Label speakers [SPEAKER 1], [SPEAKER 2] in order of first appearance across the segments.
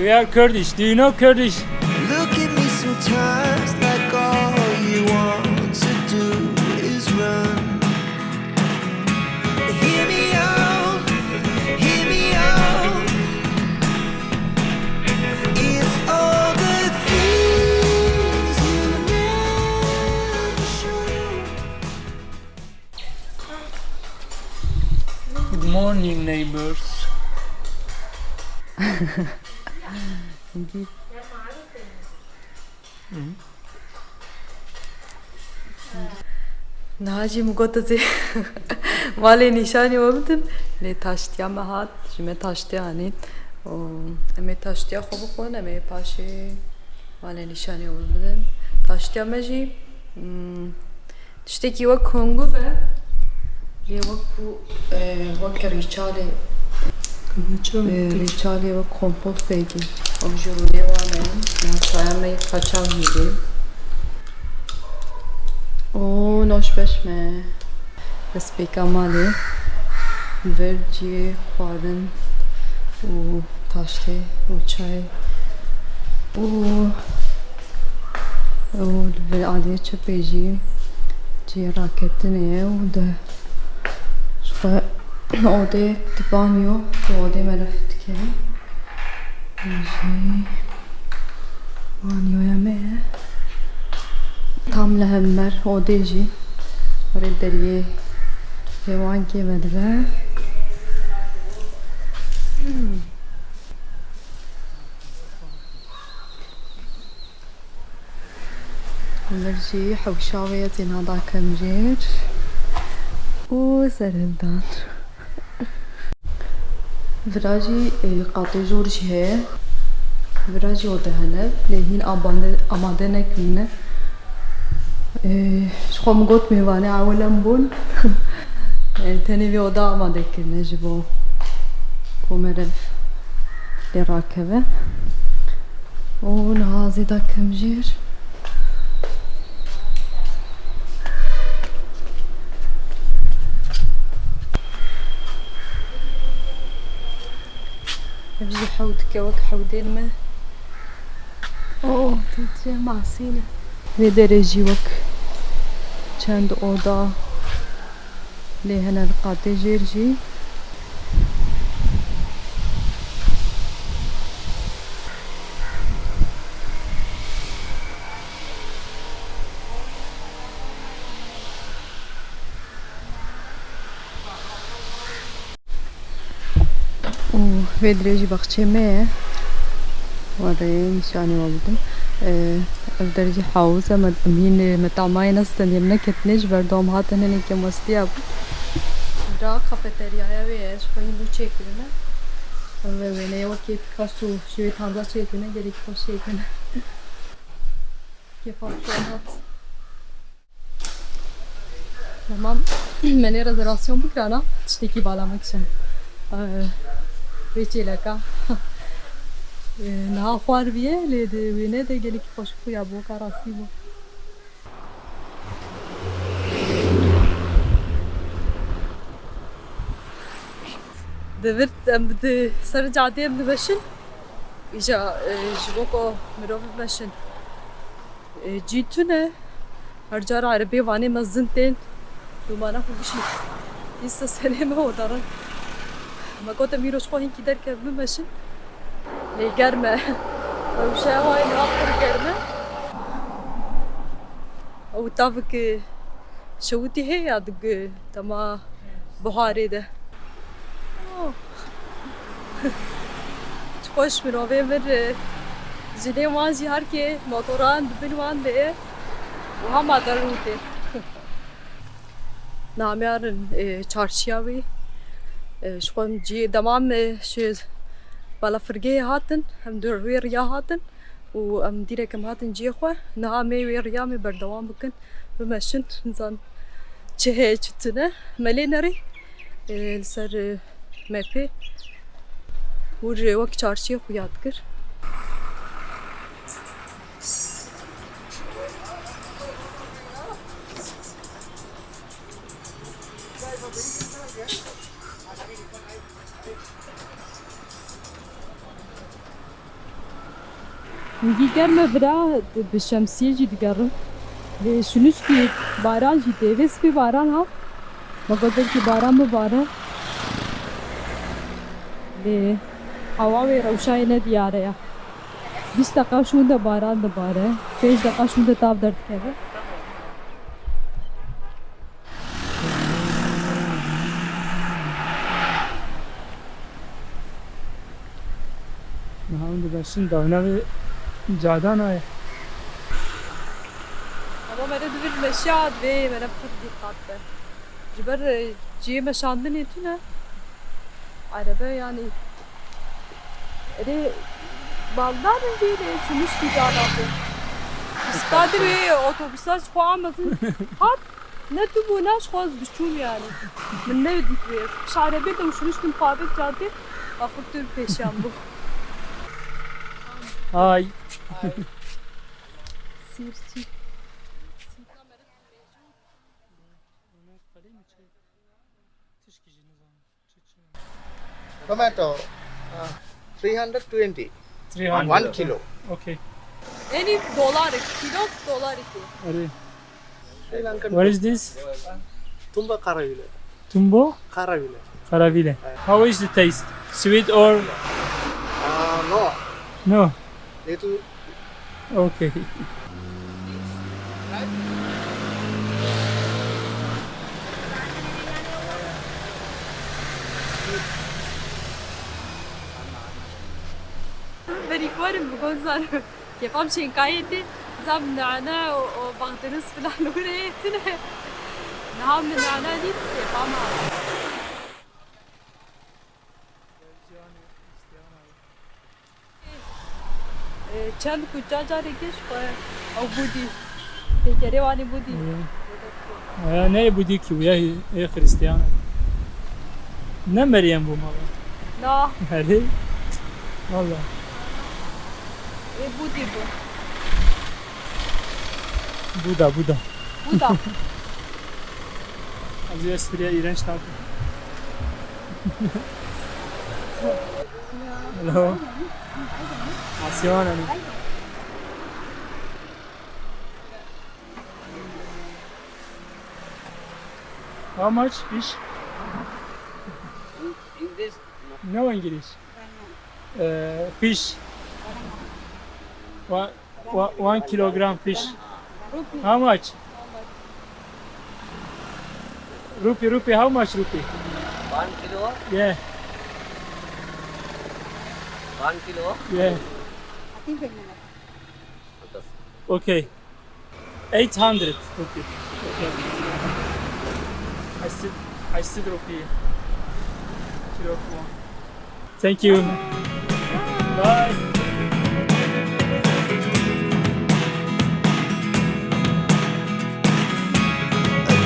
[SPEAKER 1] We are Kurdish. Do you know Kurdish?
[SPEAKER 2] Look at me sometimes like all you want to do is run. Hear me out, hear me out. It's all the things you never show.
[SPEAKER 1] Good morning, neighbors.
[SPEAKER 3] نهاجي مقطزي مالي نشاني وبدم لي تاشتيا مهات جمي تاشتيا عنيد امي تاشتيا خوب خون امي باشي مالي نشاني وبدم تاشتيا مجي تشتكي وك هونغو لي وك ريشالي ريشالي وك kompost بيجي وجروني وانا ناسايا kaçak yedi. O noş beşme. Respeka mali. Verci xwarin û taştê û çay û li aliyê çepê jî ciyê raketinê ye û de ji xwe odê dibaniyo di odê me re dikerim jî banyoya me ye tam li hember odê jî herê deriyê hêwankê me dibe Hember jî hewşavê ya zênada kemjêr û serhildan Vira jî qatê jor jî heye Vira jî ode hene lê hîn amade nekirine ji xwe min got mêvanê ewelan bûn tenê vê oda amade kirine ji bo ku me rev lê rakeve û niha zêda kemjêr ev jî hew dike wek hewdên me tê masîne vê derê jî wek çend oda lê hene li qatê jêr jî vê derê jî bexçê me ye warê nîşanî we bidim ev der jî hewz e em hîn metamaye nas tenê neketine ji ber dom hatin hinekê mestiya bû ra kafeteryaya wê ye ji xwe hîn bû çêkirine ev vê wêneyê wekî Picasso ji wê tarza çêkirine gelekî xweş çêkirine kêfa xwe hat Tamam menê rezervasyon bikirana tiştekî bala me kişin vê çêleka niha xwar bîye lê di wêne de gelekî xweş xuya bû ka rastî bû Divir em di ser cadê em dibeşin îja ji bo ku mirov bimeşin cî tune her cara erebê wanê me zin tên dûmana xwe bişî dîsa serê me odarin me gotim îro ji xwe hînkî derkev bimeşin lê germ e rewşeya wayê niha pir germ e ew tavekî şewitî heye ya di dema biharê de Çi xweş mirovê mir jinê wan jî herkê motoran dibin wan de ye û hema derin û têr Nameyarin çarşiya wê ji xwe cî demam ji balafirgehê hatin em di wê riya hatin û em dîrekem hatin ciyê xwe niha mê wê riya me berdewam bikin bimeşin nizan çi heye çi tune me lê nerê li ser mepê û ji wek çarşiyê xwe yad kir میگی گرمه برا به شمسیه جی دیگرم به شنوش که باران جی دیویس بی باران ها مقدر که باران بباره به هوا روشای ندیاره یا 20 دقیقه شونده باران دباره 5 دقیقه شونده تاب درد کرده
[SPEAKER 1] نهاون دبشن دانا به جادان آیا
[SPEAKER 3] اما من دویر مشیاد به من بخور دقت به جبر جیه مشاندنی تو نه عربه yani ere baldarın değil şunu şidaladı. İstadı ve otobüsler çoğamasın. Hat ne tu bu naş khoz düşün yani. من ne dikriyor. Şarabe de şunu şun fabrik cadde. Akıtır peşan bu.
[SPEAKER 1] Ay.
[SPEAKER 3] Sirçi.
[SPEAKER 4] Tomato, 320.
[SPEAKER 1] 300.
[SPEAKER 4] 1 kilo.
[SPEAKER 1] Okay.
[SPEAKER 3] Eni dolar, kilo dolar iki.
[SPEAKER 1] Are.
[SPEAKER 4] Sri Lankan.
[SPEAKER 1] What is this?
[SPEAKER 4] Tumba karavile.
[SPEAKER 1] Tumbo?
[SPEAKER 4] Karavile.
[SPEAKER 1] Karavile. How is the taste? Sweet or
[SPEAKER 4] No,
[SPEAKER 1] no?
[SPEAKER 4] little
[SPEAKER 1] Okay.
[SPEAKER 3] بريكوارم بقول صار كيف امشي نقايتي زاب نعناع وبغدنس فلان وريتنا نعم نعناع دي كيف عمها چند کجا جارگیش او بودی پیکری وانی بودی
[SPEAKER 1] نه بودی که ویا خریستیان نه مریم بو ما
[SPEAKER 3] نه
[SPEAKER 1] هلی والله
[SPEAKER 3] بودی بو
[SPEAKER 1] بودا
[SPEAKER 3] بودا
[SPEAKER 1] از استریا ایران شتاب Hello. Asiyana ni. How much fish?
[SPEAKER 4] English.
[SPEAKER 1] No English. Fish. 1 kilogram fish. How much? Rupee. How much rupee?
[SPEAKER 4] 1 kilo.
[SPEAKER 1] Yeah.
[SPEAKER 4] 1 kilo.
[SPEAKER 1] Yeah. Okay. 800 rupee. Okay. I still rupee. Kilo for one. Thank you. Bye.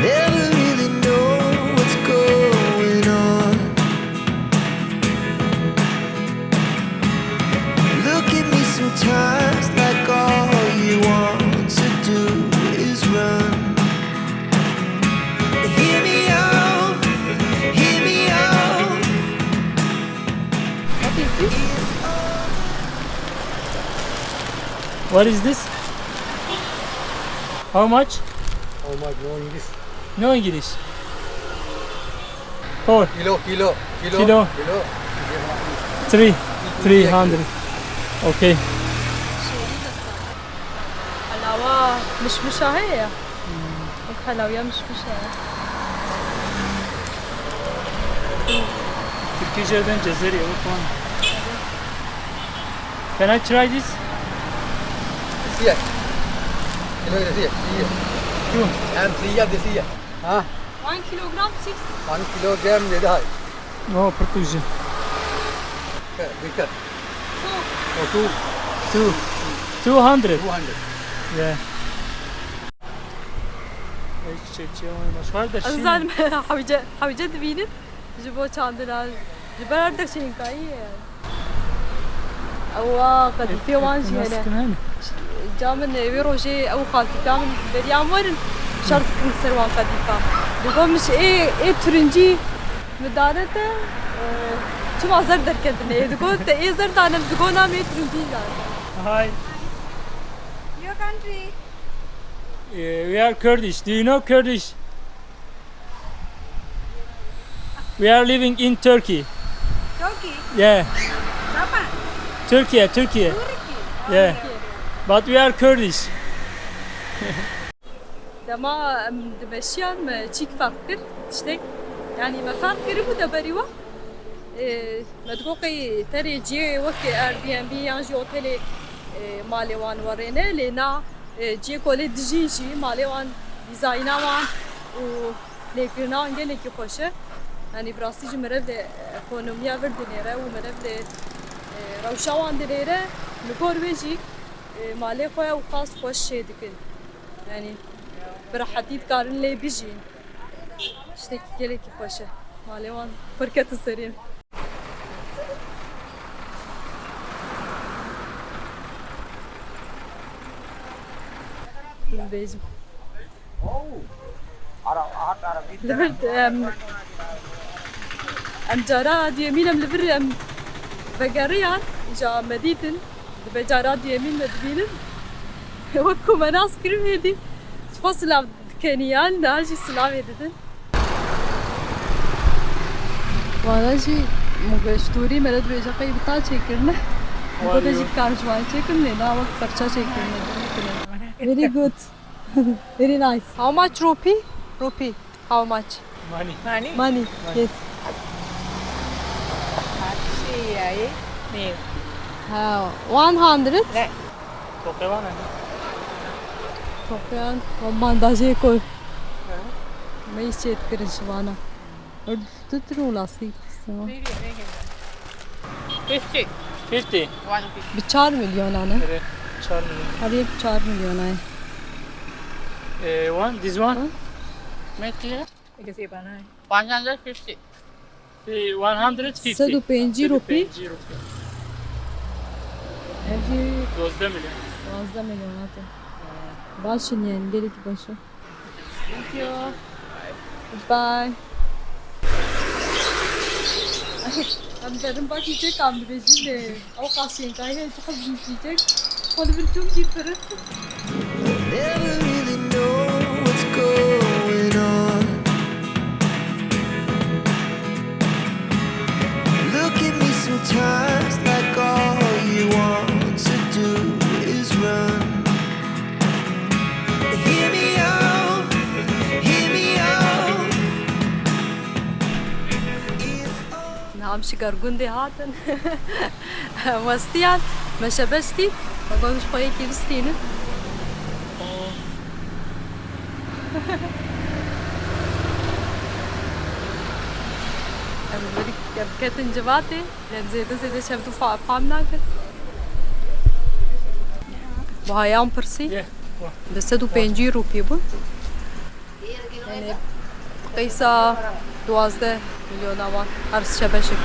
[SPEAKER 2] Never really know what's going on. Look at me sometimes like all you want to do is run. Hear me out, hear me out.
[SPEAKER 1] What is this? How much?
[SPEAKER 4] Oh my God, English.
[SPEAKER 1] No English. 4.
[SPEAKER 4] Kilo.
[SPEAKER 1] Kilo. 300. Okay.
[SPEAKER 3] حلاوه مشمشه هي حلاوه مشمشه
[SPEAKER 1] Türkiye'den Cezeri o falan. Can I try this?
[SPEAKER 4] Here. Kilo is here.
[SPEAKER 1] Two.
[SPEAKER 4] And 3 year this year.
[SPEAKER 3] 1 kilogram 6
[SPEAKER 4] 1 kilogram this high.
[SPEAKER 1] No, Portuguese.
[SPEAKER 4] Bigger.
[SPEAKER 1] Oh, 200.
[SPEAKER 4] 200.
[SPEAKER 1] Yeah.
[SPEAKER 3] أظن حوجة بينت جبوا شاندنا جبنا عندك شيء كاي أو قد في وانجي هنا جامن ويروجي أو خالتي جامن بريام ورن شرط كنسر وان قديفة بقول مش إيه ترنجي مدارته شو ما زر دركتني تقول إيه زر دانا تقول نام إيه ترنجي
[SPEAKER 1] Hi.
[SPEAKER 5] Your country?
[SPEAKER 1] We are Kurdish. Do you know Kurdish? We are living in Turkey.
[SPEAKER 5] Turkey?
[SPEAKER 1] Yeah,
[SPEAKER 5] Berapa?
[SPEAKER 1] Turkey.
[SPEAKER 5] Turkey?
[SPEAKER 1] Yeah, but we are Kurdish.
[SPEAKER 3] دما دمشيان ما تشيك فكر تشتك يعني ما فكر بو دبريوا ما تقولي تري جي وقت ار بي ام بي يان جو اوتيل مالي وان ورينا لنا جي كولي دجيجي مالي وان ديزاينا وان و لكنا انجلي كي خوشه يعني براسي جي مرف ايكونوميا ورد نيره و مرف روشاوان ديره نقول بيجي مالي خويا وقاس خوش دكن يعني براحتي تقارن لي بيجي اشتكي gelek خوشه مالي وان فركة السرير بيجي لبرت ام جارا دي يمين ام لبر ام بقريان جا مديتن بجارا دي يمين مدبينن وكو مناس كريم هدي فصل كنيان ناجي سلام يددن وانا جي مغشتوري مرد بيجا قي بتا چيكرنا ودا جي كارجوان چيكرنا نا وقت فرچا چيكرنا very good very nice how much rupee how much
[SPEAKER 1] Money.
[SPEAKER 3] money yes how 100
[SPEAKER 1] Tokyo ne?
[SPEAKER 3] Tokayan mandajı koy. Meşet kırışvana. Tutru lastik.
[SPEAKER 5] 50.
[SPEAKER 1] 50.
[SPEAKER 3] Bir 4 milyon ana.
[SPEAKER 1] Evet. 4 million.
[SPEAKER 3] Hadi 4 milyon ay.
[SPEAKER 1] One, this one?
[SPEAKER 5] Metric? Kasi pa na. 150.
[SPEAKER 1] 150.
[SPEAKER 3] Sadu penji rupi. Evci
[SPEAKER 1] 12 milyon.
[SPEAKER 3] fazla milyon atı. Başın yani gerek başı.
[SPEAKER 5] Thank you.
[SPEAKER 3] Bye. Am dedim bak yiyecek ambrejin de. O kasyen kaya çok yiyecek. Onu bir çok yiyip
[SPEAKER 2] Never really know what's going on. Look at me sometimes like all you want to do is run. Hear me out, hear me out.
[SPEAKER 3] نعم شكر جندي هاتن وستيان ما شبشتي ما قلتش خويا كي بستينه أنا بدي كاتن جباتي لأن زيادة شفتو فامنا كده بهايام برسي
[SPEAKER 1] Yeah.
[SPEAKER 3] بس دو بنجي روبي بو يعني قيسا 12 milyon var her şebeşik.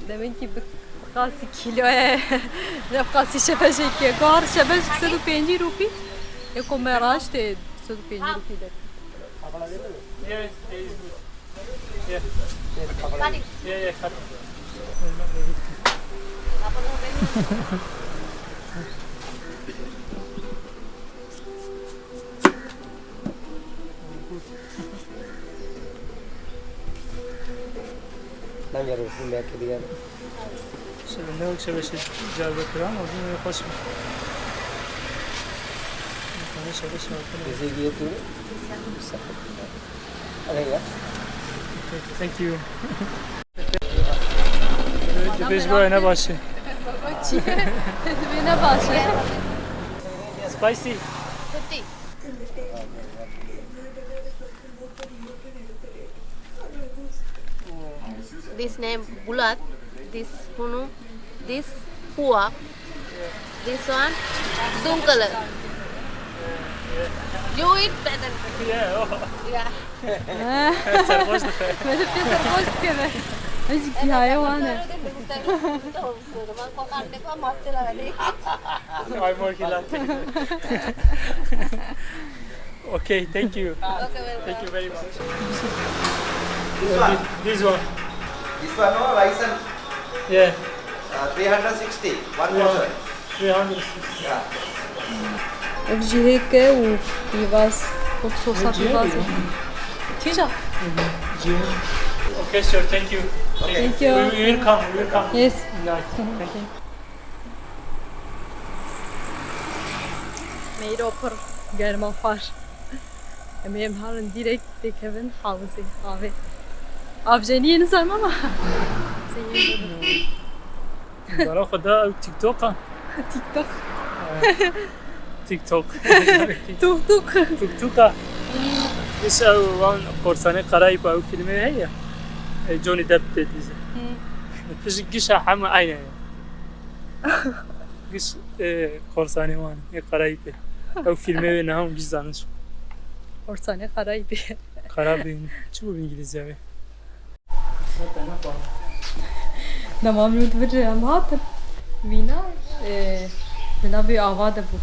[SPEAKER 3] Demek ki kasi kiloya ne kasi şebeşik ya gar şebeşik 150 rupi e comeraj te 150 rupi de.
[SPEAKER 1] Yeah, it is good. Yeah. Yeah, yeah, cut.
[SPEAKER 4] Nang yarı filmler kediler.
[SPEAKER 1] Şimdi ne olacak şey cevap kıran o zaman hoş mu? Ne şey yapalım.
[SPEAKER 4] Jese gitu. Ada ya?
[SPEAKER 1] Thank you. Biz böyle başı.
[SPEAKER 3] Bine başı.
[SPEAKER 1] Spicy.
[SPEAKER 5] 50. This name Bulat, this Hunu, this Hua, this one Dunkala. You eat better.
[SPEAKER 1] Yeah.
[SPEAKER 5] Yeah.
[SPEAKER 1] Sarhoş da.
[SPEAKER 3] Böyle bir sarhoş gibi. Azıcık bir hayvan.
[SPEAKER 1] Ay mor kilat. Okay, thank you.
[SPEAKER 5] Okay,
[SPEAKER 1] Thank you very much.
[SPEAKER 4] This one.
[SPEAKER 1] This one.
[SPEAKER 4] This one, no, license
[SPEAKER 1] Yeah.
[SPEAKER 4] 360. One
[SPEAKER 1] Yeah.
[SPEAKER 4] person.
[SPEAKER 1] 360.
[SPEAKER 4] Yeah.
[SPEAKER 3] जी है के वो पीवास खूब सोसा पीवास ठीक है
[SPEAKER 1] Okay, sir. Thank you.
[SPEAKER 3] Thank you.
[SPEAKER 1] We will come. We will come.
[SPEAKER 3] Yes.
[SPEAKER 1] Nice. Thank you.
[SPEAKER 3] Meyro پر گرما خوار امیم هارن direkt de Kevin havzi abi abjeni yeni sarma ama
[SPEAKER 1] برای خدا تیک توک هم.
[SPEAKER 3] TikTok
[SPEAKER 1] تیک توک.
[SPEAKER 3] tuk tuk
[SPEAKER 1] تیک توک هم. ایش وان قرصانه قرایی با او فیلمه هیا. جونی دب دیزه. پیش گیش همه aynı. گیش قرصانه وان یه قرایی به. او فیلمه نه هم گیش زنش.
[SPEAKER 3] ortane karaydı
[SPEAKER 1] قرار بین. چی بود انگلیسی abi?
[SPEAKER 3] Namam yut bir rahat vina bina bir avada bu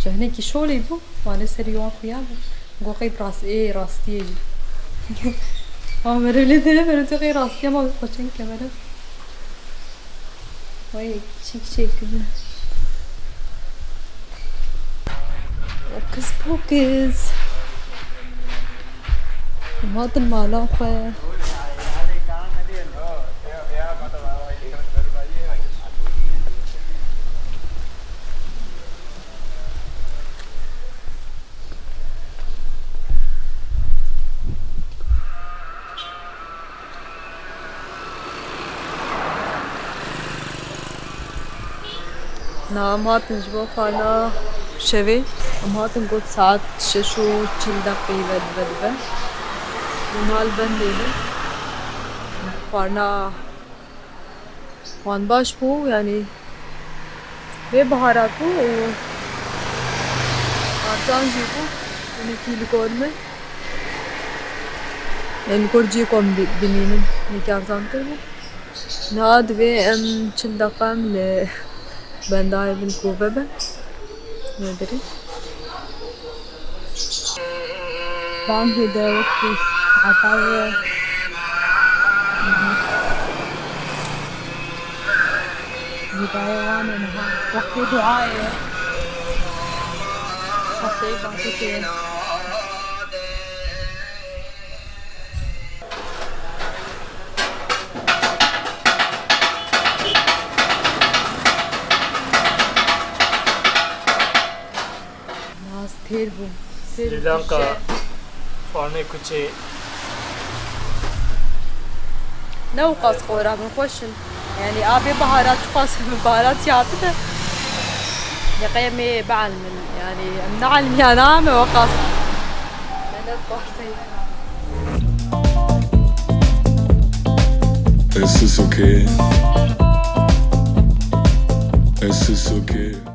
[SPEAKER 3] jahne ki şole bu mane seri yuan kuya bu goqi ras rastiye ama mere öyle değil mere de rastiye ama koçun kamera vay çek gibi Hocus pocus Madem mala khoya نعم هاتن جبو خانا شوي ام هاتن قد ساعات ششو 40 دقيقة بدبن ونال بنديني خانا وان باش بو يعني ve baharat bu artan jibu ini kili korme en korji kom bininin ne kartan bu nad ve em çildaqam le bendai bin kuvebe ne deri ben de vakti atar بداية منها وقت دعائي حتى بعدين ناس كثير بو
[SPEAKER 1] श्रीलंका فارنه کوچه
[SPEAKER 3] نو قاس خورا من خوشن يعني ابي بهارات قاس بهارات يعطي يا قيمي بعلم يعني نعلم يا نعم وقاس
[SPEAKER 6] Es ist okay. Es ist okay.